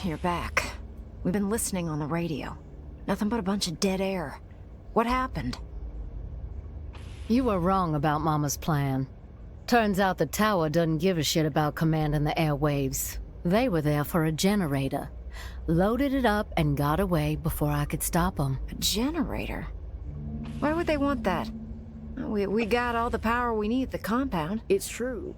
you're back. We've been listening on the radio. Nothing but a bunch of dead air. What happened? You were wrong about Mama's plan. Turns out the tower doesn't give a shit about commanding the airwaves. They were there for a generator. Loaded it up and got away before I could stop them. A generator? Why would they want that? We got all the power we need at the compound. It's true.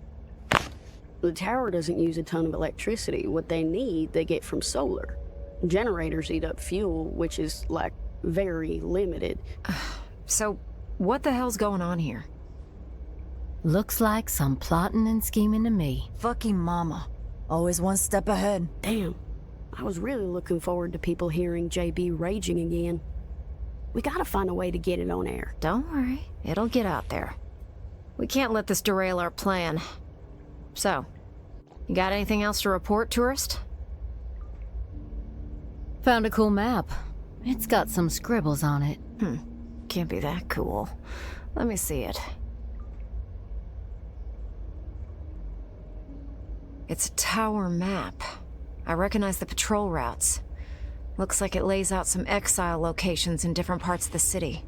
The tower doesn't use a ton of electricity. What they need, they get from solar. Generators eat up fuel, which is, like, very limited. So, what the hell's going on here? Looks like some plotting and scheming to me. Fucking Mama. Always one step ahead. Damn. I was really looking forward to people hearing JB raging again. We gotta find a way to get it on air. Don't worry, it'll get out there. We can't let this derail our plan. So, you got anything else to report, tourist? Found a cool map. It's got some scribbles on it. Can't be that cool. Let me see it. It's a tower map. I recognize the patrol routes. Looks like it lays out some exile locations in different parts of the city.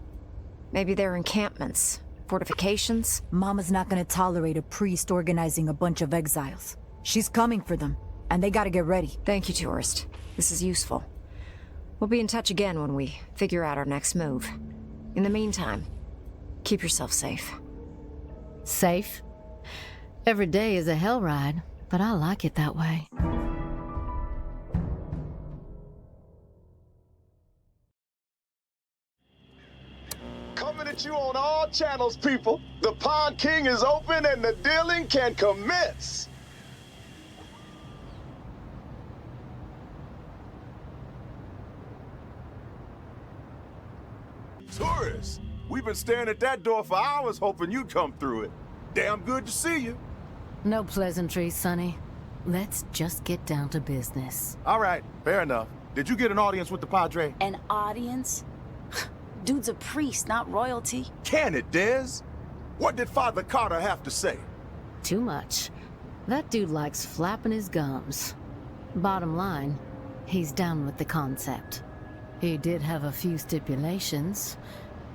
Maybe they're encampments, fortifications. Mama's not gonna tolerate a priest organizing a bunch of exiles. She's coming for them, and they gotta get ready. Thank you, tourist. This is useful. We'll be in touch again when we figure out our next move. In the meantime, keep yourself safe. Safe? Every day is a hell ride, but I like it that way. Coming at you on all channels, people. The Pawn King is open and the dealing can commence. Tourists, we've been staring at that door for hours hoping you'd come through it. Damn good to see you. No pleasantries, Sonny. Let's just get down to business. All right, fair enough. Did you get an audience with the Padre? An audience? Dude's a priest, not royalty. Can it, Dez? What did Father Carter have to say? Too much. That dude likes flapping his gums. Bottom line, he's down with the concept. He did have a few stipulations.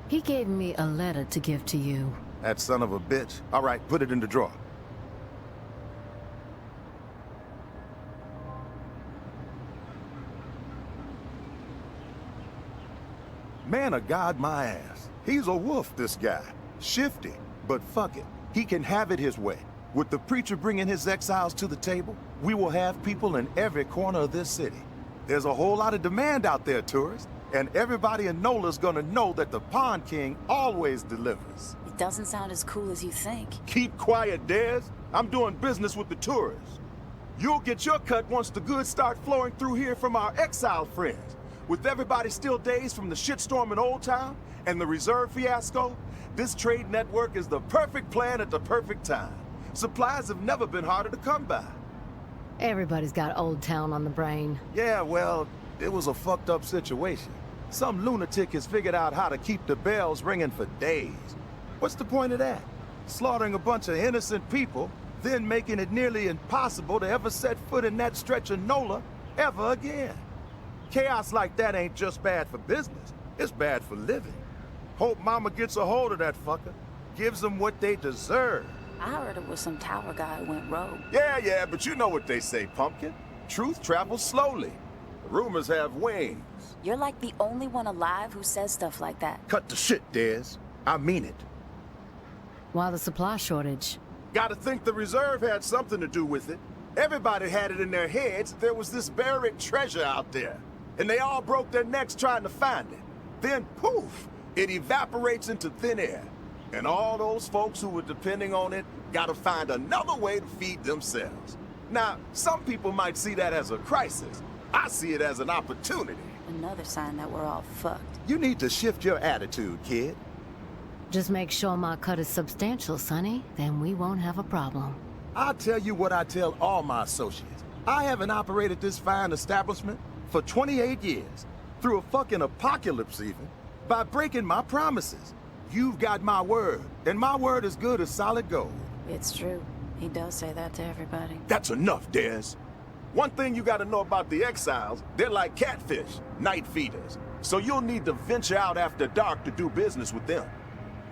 He gave me a letter to give to you. That son of a bitch. All right, put it in the drawer. Man of God, my ass. He's a wolf, this guy. Shifty, but fuck it. He can have it his way. With the preacher bringing his exiles to the table, we will have people in every corner of this city. There's a whole lot of demand out there, tourists, and everybody in NOLA's gonna know that the Pawn King always delivers. It doesn't sound as cool as you think. Keep quiet, Dez. I'm doing business with the tourists. You'll get your cut once the goods start flowing through here from our exile friends. With everybody still dazed from the shitstorm in Old Town and the reserve fiasco, this trade network is the perfect plan at the perfect time. Supplies have never been harder to come by. Everybody's got Old Town on the brain. Yeah, well, it was a fucked up situation. Some lunatic has figured out how to keep the bells ringing for days. What's the point of that? Slaughtering a bunch of innocent people, then making it nearly impossible to ever set foot in that stretch of NOLA ever again. Chaos like that ain't just bad for business, it's bad for living. Hope Mama gets a hold of that fucker, gives them what they deserve. I heard it was some tower guy who went rogue. Yeah, but you know what they say, Pumpkin. Truth travels slowly. Rumors have wings. You're like the only one alive who says stuff like that. Cut the shit, Dez. I mean it. Why the supply shortage? Gotta think the reserve had something to do with it. Everybody had it in their heads that there was this buried treasure out there. And they all broke their necks trying to find it. Then, poof, it evaporates into thin air. And all those folks who were depending on it gotta find another way to feed themselves. Now, some people might see that as a crisis. I see it as an opportunity. Another sign that we're all fucked. You need to shift your attitude, kid. Just make sure my cut is substantial, Sonny, then we won't have a problem. I'll tell you what I tell all my associates. I haven't operated this fine establishment for 28 years, through a fucking apocalypse even, by breaking my promises. You've got my word, and my word is good as solid gold. It's true. He does say that to everybody. That's enough, Dez. One thing you gotta know about the exiles, they're like catfish, night feeders. So you'll need to venture out after dark to do business with them.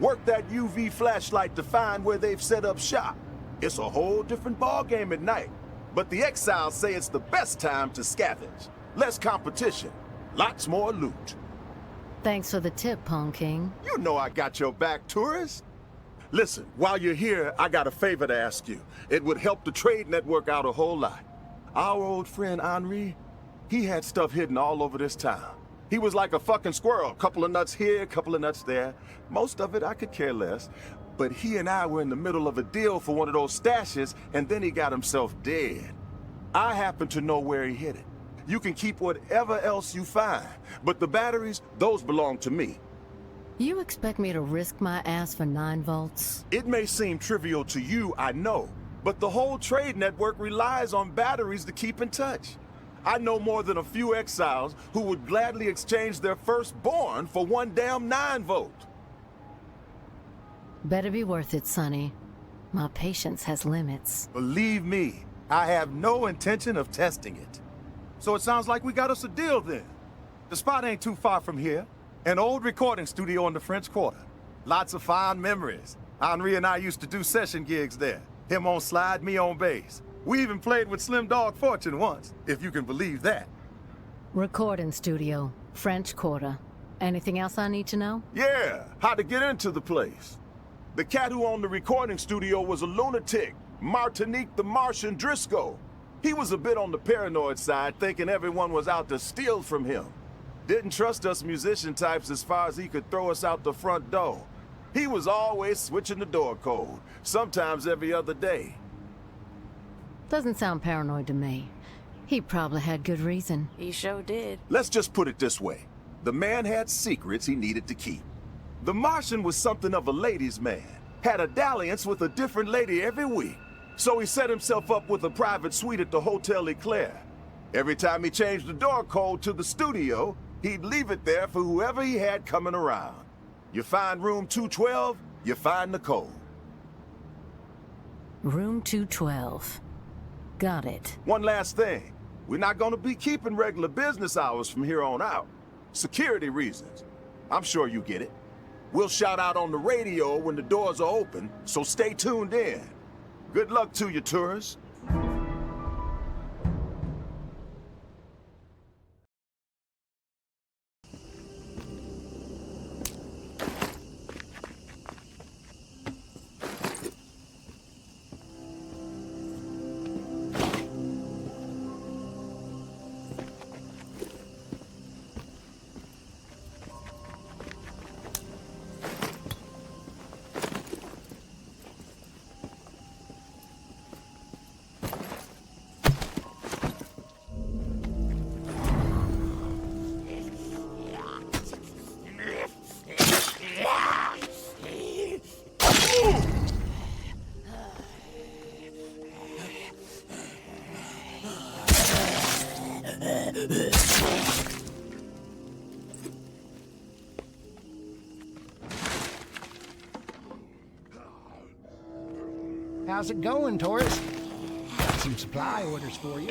Work that UV flashlight to find where they've set up shop. It's a whole different ballgame at night. But the exiles say it's the best time to scavenge. Less competition, lots more loot. Thanks for the tip, Pong King. You know I got your back, tourist. Listen, while you're here, I got a favor to ask you. It would help the trade network out a whole lot. Our old friend Henri, he had stuff hidden all over this town. He was like a fucking squirrel, couple of nuts here, couple of nuts there. Most of it I could care less. But he and I were in the middle of a deal for one of those stashes, and then he got himself dead. I happen to know where he hid it. You can keep whatever else you find, but the batteries, those belong to me. You expect me to risk my ass for 9 volts? It may seem trivial to you, I know, but the whole trade network relies on batteries to keep in touch. I know more than a few exiles who would gladly exchange their firstborn for one damn 9-volt. Better be worth it, Sonny. My patience has limits. Believe me, I have no intention of testing it. So it sounds like we got us a deal then. The spot ain't too far from here. An old recording studio in the French Quarter. Lots of fond memories. Henri and I used to do session gigs there. Him on slide, me on bass. We even played with Slim Dog Fortune once, if you can believe that. Recording studio, French Quarter. Anything else I need to know? Yeah, how to get into the place. The cat who owned the recording studio was a lunatic, Martinique the Martian Driscoll. He was a bit on the paranoid side, thinking everyone was out to steal from him. Didn't trust us musician types as far as he could throw us out the front door. He was always switching the door code, sometimes every other day. Doesn't sound paranoid to me. He probably had good reason. He sure did. Let's just put it this way. The man had secrets he needed to keep. The Martian was something of a ladies' man, had a dalliance with a different lady every week. So he set himself up with a private suite at the Hotel Eclair. Every time he changed the door code to the studio, he'd leave it there for whoever he had coming around. You find room 212, you find the code. Room 212. Got it. One last thing. We're not gonna be keeping regular business hours from here on out. Security reasons. I'm sure you get it. We'll shout out on the radio when the doors are open, so stay tuned in. Good luck to you, tourists. How's it going, tourist? Got some supply orders for you.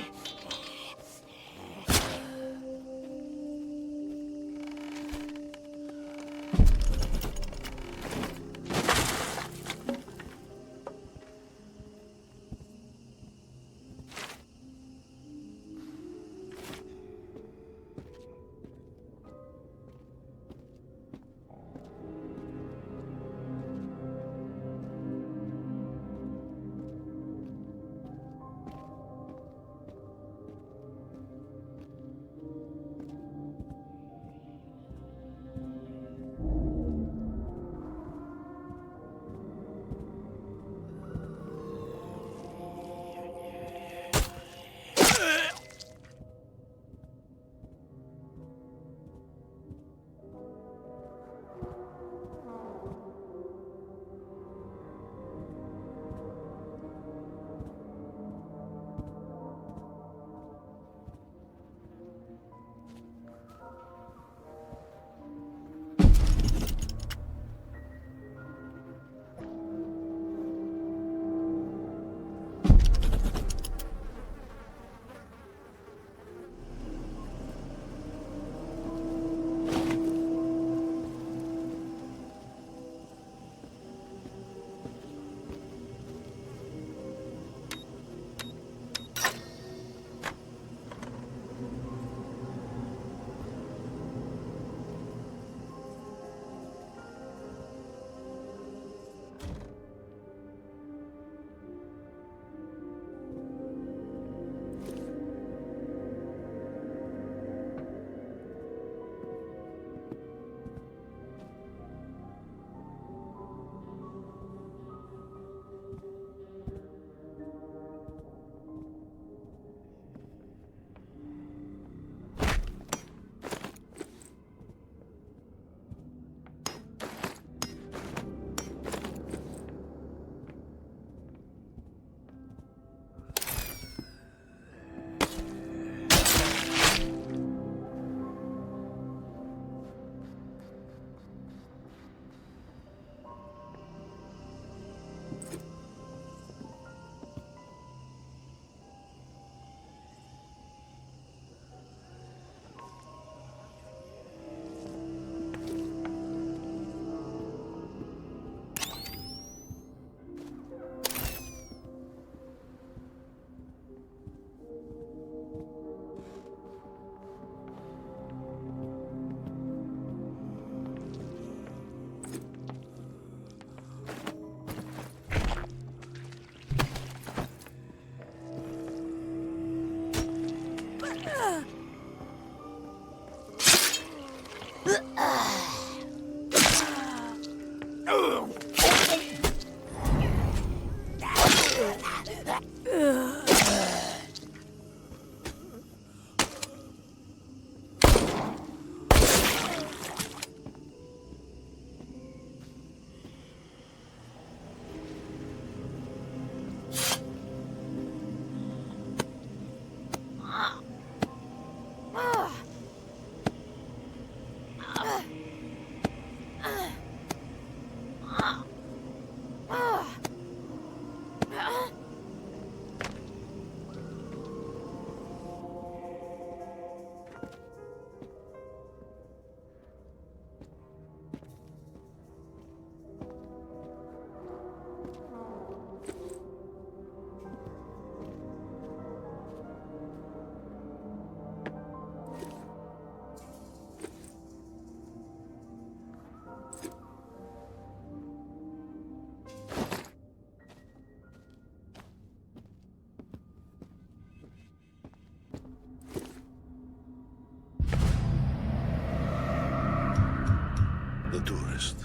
The tourist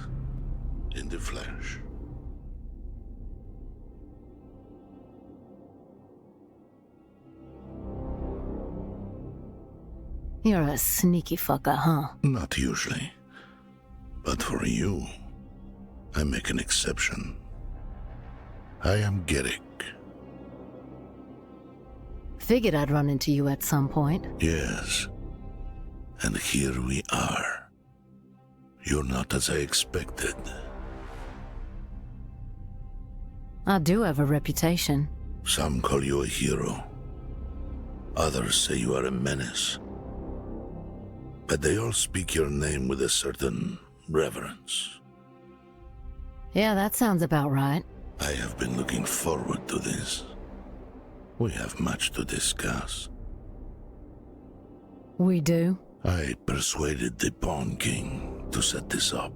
in the flesh. You're a sneaky fucker, huh? Not usually. But for you, I make an exception. I am Garrick. Figured I'd run into you at some point. Yes. And here we are. You're not as I expected. I do have a reputation. Some call you a hero. Others say you are a menace. But they all speak your name with a certain reverence. Yeah, that sounds about right. I have been looking forward to this. We have much to discuss. We do? I persuaded the Pawn King to set this up.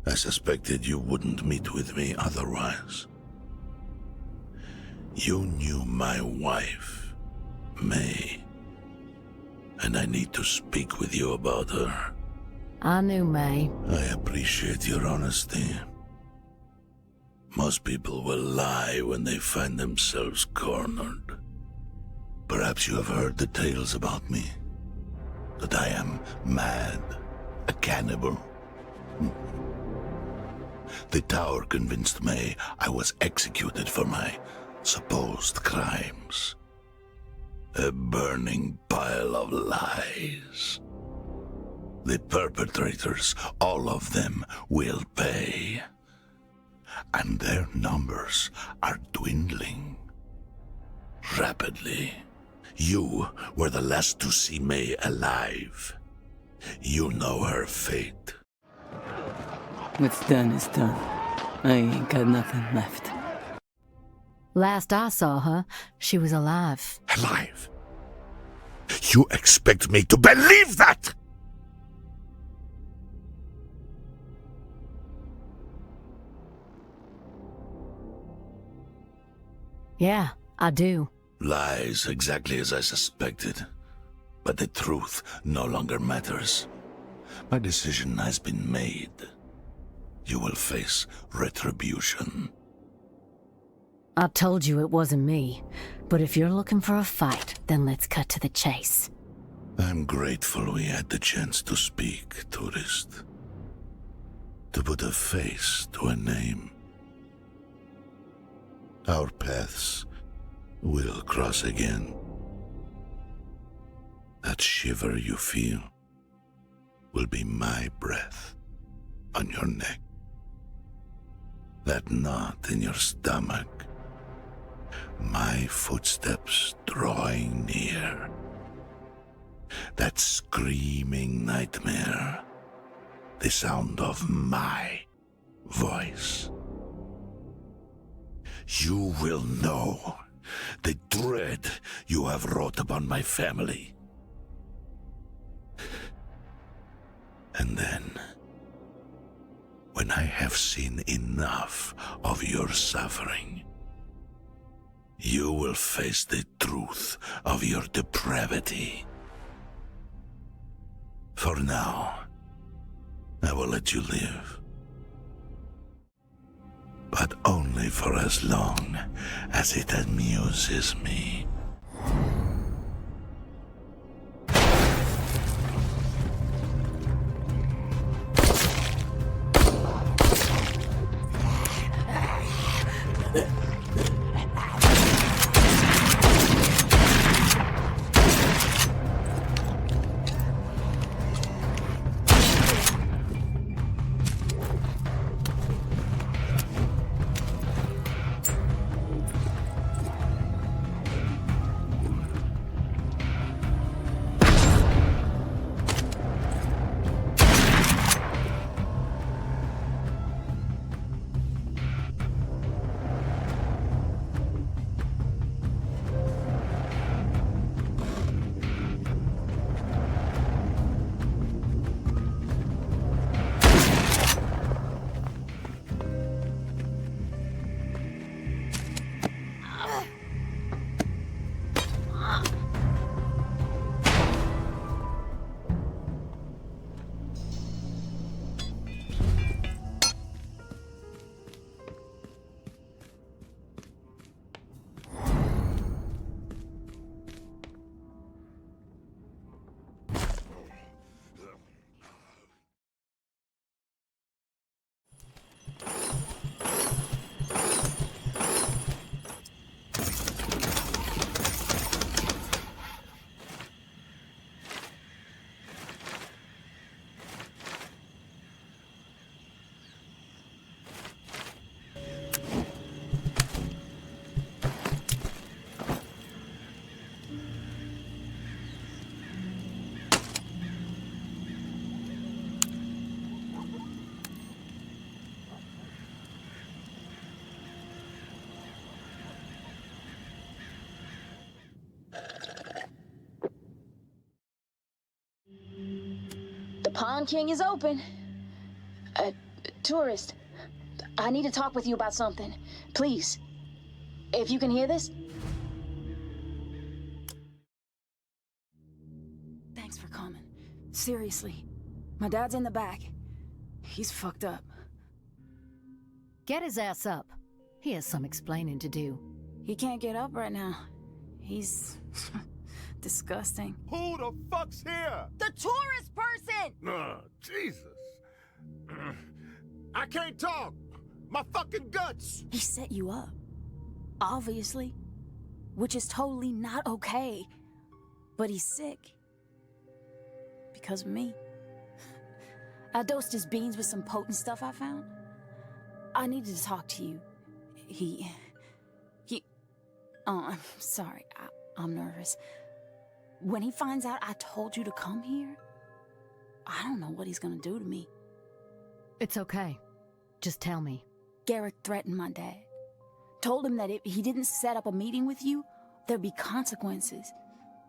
I suspected you wouldn't meet with me otherwise. You knew my wife, May, and I need to speak with you about her. I knew May. I appreciate your honesty. Most people will lie when they find themselves cornered. Perhaps you have heard the tales about me. That I am mad, a cannibal. The tower convinced May I was executed for my supposed crimes. A burning pile of lies. The perpetrators, all of them, will pay. And their numbers are dwindling. Rapidly. You were the last to see May alive. You know her fate. What's done is done. I ain't got nothing left. Last I saw her, she was alive. Alive? You expect me to believe that? Yeah, I do. Lies exactly as I suspected. But the truth no longer matters. My decision has been made. You will face retribution. I told you it wasn't me. But if you're looking for a fight, then let's cut to the chase. I'm grateful we had the chance to speak, tourist. To put a face to a name. Our paths will cross again. That shiver you feel will be my breath on your neck. That knot in your stomach, my footsteps drawing near. That screaming nightmare, the sound of my voice. You will know the dread you have wrought upon my family. And then, when I have seen enough of your suffering, you will face the truth of your depravity. For now, I will let you live. but only for as long as it amuses me. The Pond King is open. Tourist, I need to talk with you about something. Please, if you can hear this. Thanks for coming. Seriously, my dad's in the back. He's fucked up. Get his ass up. He has some explaining to do. He can't get up right now. He's disgusting. Who the fuck's here? The tourist person! Jesus. I can't talk. My fucking guts. He set you up. Obviously. Which is totally not okay. But he's sick. Because of me. I dosed his beans with some potent stuff I found. I needed to talk to you. Oh, I'm sorry. I'm nervous. When he finds out I told you to come here, I don't know what he's gonna do to me. It's okay. Just tell me. Garrick threatened my dad. Told him that if he didn't set up a meeting with you, there'd be consequences.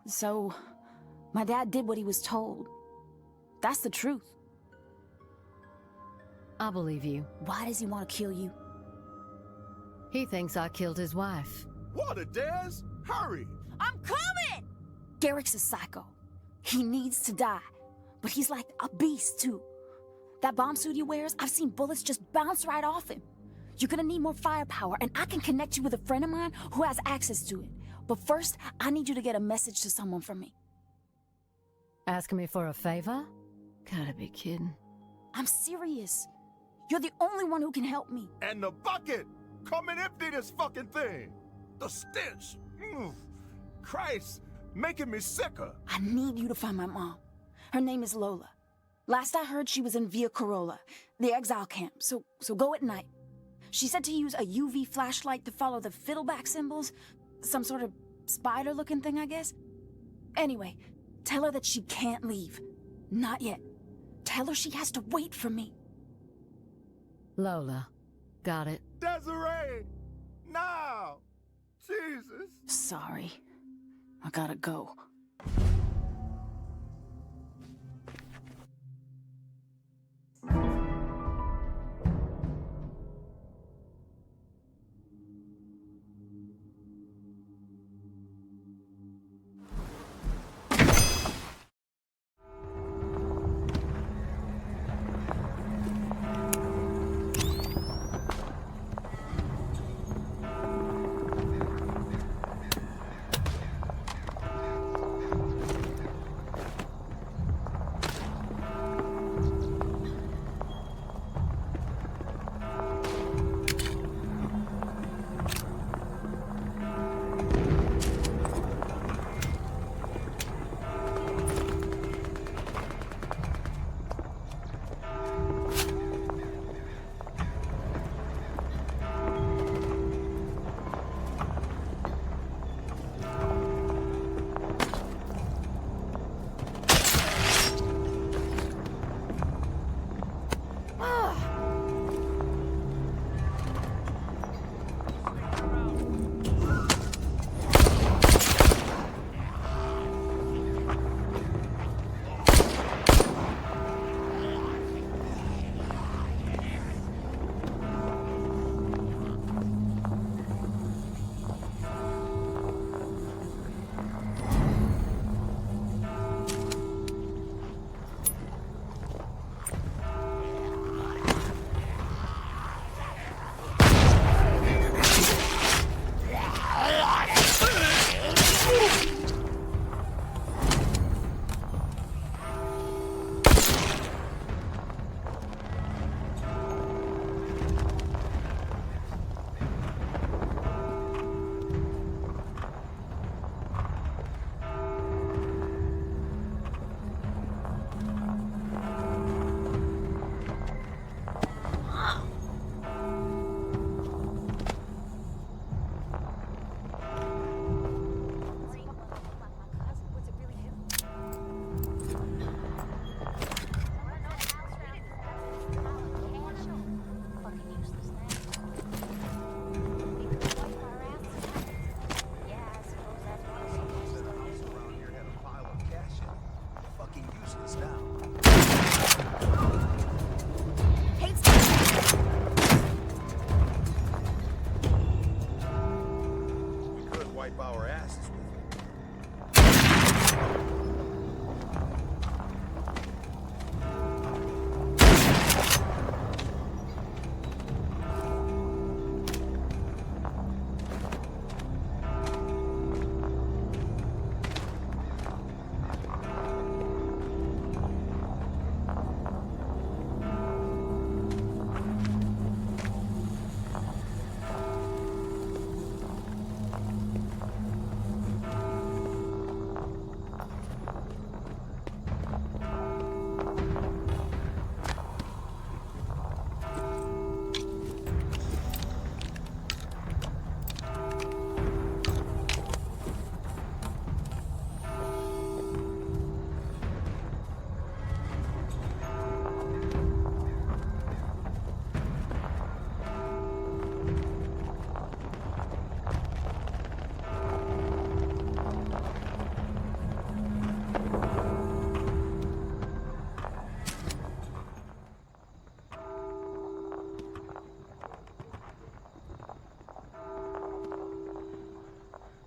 So, my dad did what he was told. That's the truth. I believe you. Why does he want to kill you? He thinks I killed his wife. What, Des? Hurry! I'm coming! Garrick's a psycho. He needs to die. But he's like a beast, too. That bomb suit he wears, I've seen bullets just bounce right off him. You're gonna need more firepower, and I can connect you with a friend of mine who has access to it. But first, I need you to get a message to someone from me. Asking me for a favor? Gotta be kidding. I'm serious. You're the only one who can help me. And the bucket! Come and empty this fucking thing! The stench! Christ, making me sicker. I need you to find my mom. Her name is Lola. Last I heard, she was in Via Corolla, the exile camp, so go at night. She said to use a UV flashlight to follow the fiddleback symbols. Some sort of spider-looking thing, I guess. Anyway, tell her that she can't leave. Not yet. Tell her she has to wait for me. Lola. Got it. Desiree! Now! Jesus! Sorry. I gotta go. wipe our asses with.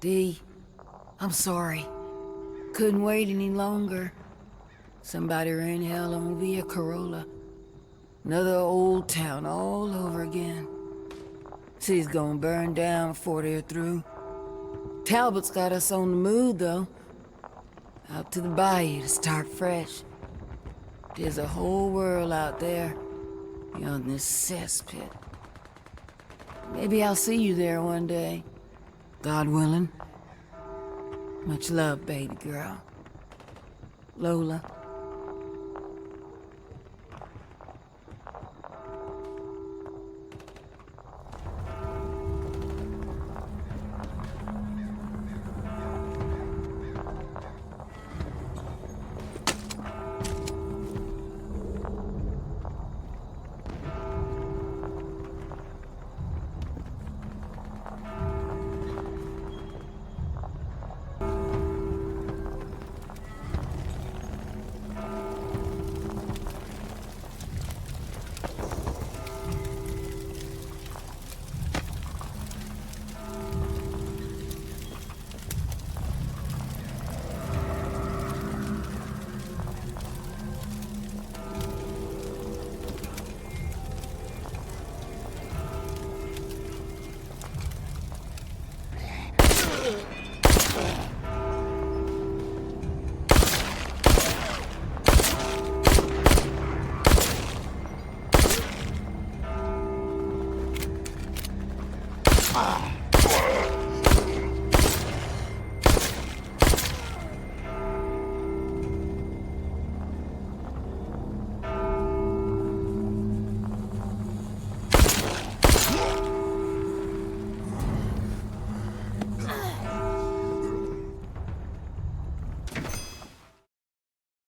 Dee, I'm sorry. Couldn't wait any longer. Somebody ran hell on Via Corolla. Another old town all over again. City's gonna burn down before they're through. Talbot's got us on the move, though. Out to the bayou to start fresh. There's a whole world out there, beyond this cesspit. Maybe I'll see you there one day. God willing. Much love, baby girl. Lola.